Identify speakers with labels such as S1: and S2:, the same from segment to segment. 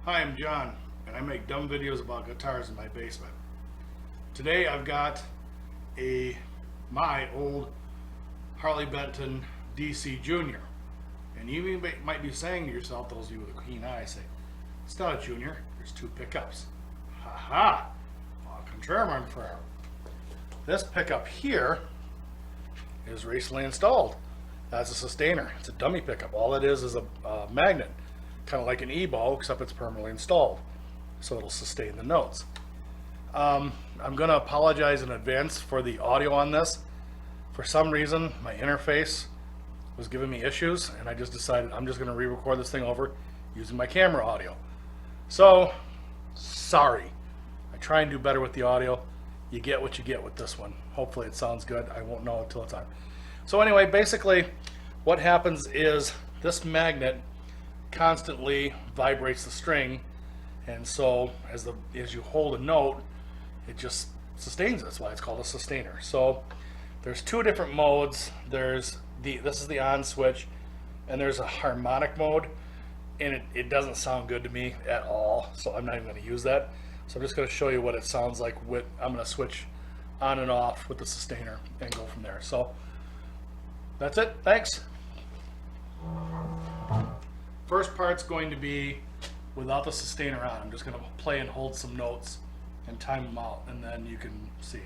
S1: Hi, I'm John, and I make dumb videos about guitars in my basement. Today I've got my old Harley Benton DC Junior. And you might be saying to yourself, those of you with a keen eye, say, it's not a Junior, there's two pickups. Ha ha! Au contraire, mon frere. This pickup here is recently installed as a sustainer. It's a dummy pickup. All it is a magnet, kind of like an E-bow, except it's permanently installed, so it'll sustain the notes. I'm going to apologize in advance for the audio on this. For some reason, my interface was giving me issues, and I just decided I'm just going to re-record this thing over using my camera audio. So, sorry. I try and do better with the audio. You get what you get with this one. Hopefully it sounds good. I won't know until it's on. So anyway, basically what happens is this magnet constantly vibrates the string, and so as you hold a note, it just sustains it. That's why it's called a sustainer. So there's two different modes. This is the on switch, and there's a harmonic mode, and it doesn't sound good to me at all, so I'm not even going to use that. So I'm just going to show you what it sounds like I'm going to switch on and off with the sustainer and go from there. So that's it. Thanks. First part's going to be without the sustainer on. I'm just going to play and hold some notes and time them out, and then you can see.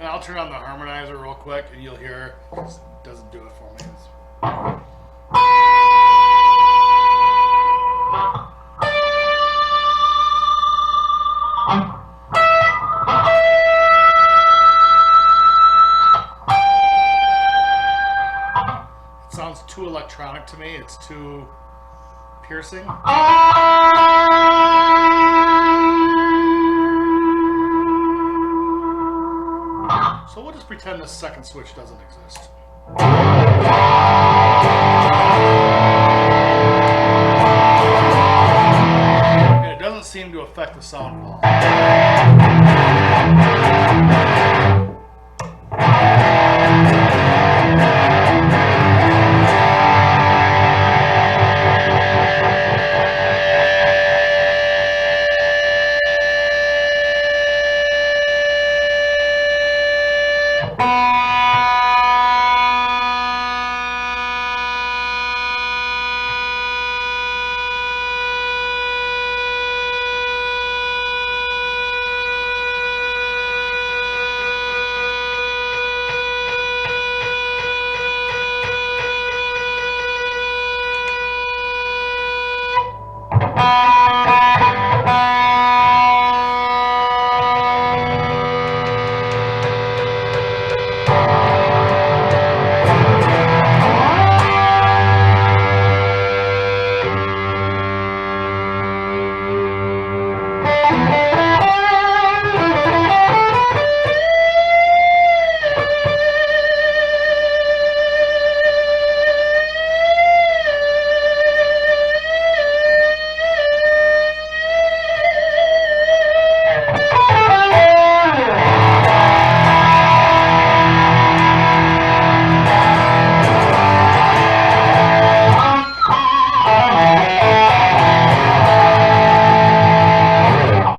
S1: I'll turn on the harmonizer real quick, and you'll hear it doesn't do it for me. It sounds too electronic to me. It's too piercing. So we'll just pretend this second switch doesn't exist. And it doesn't seem to affect the sound at all.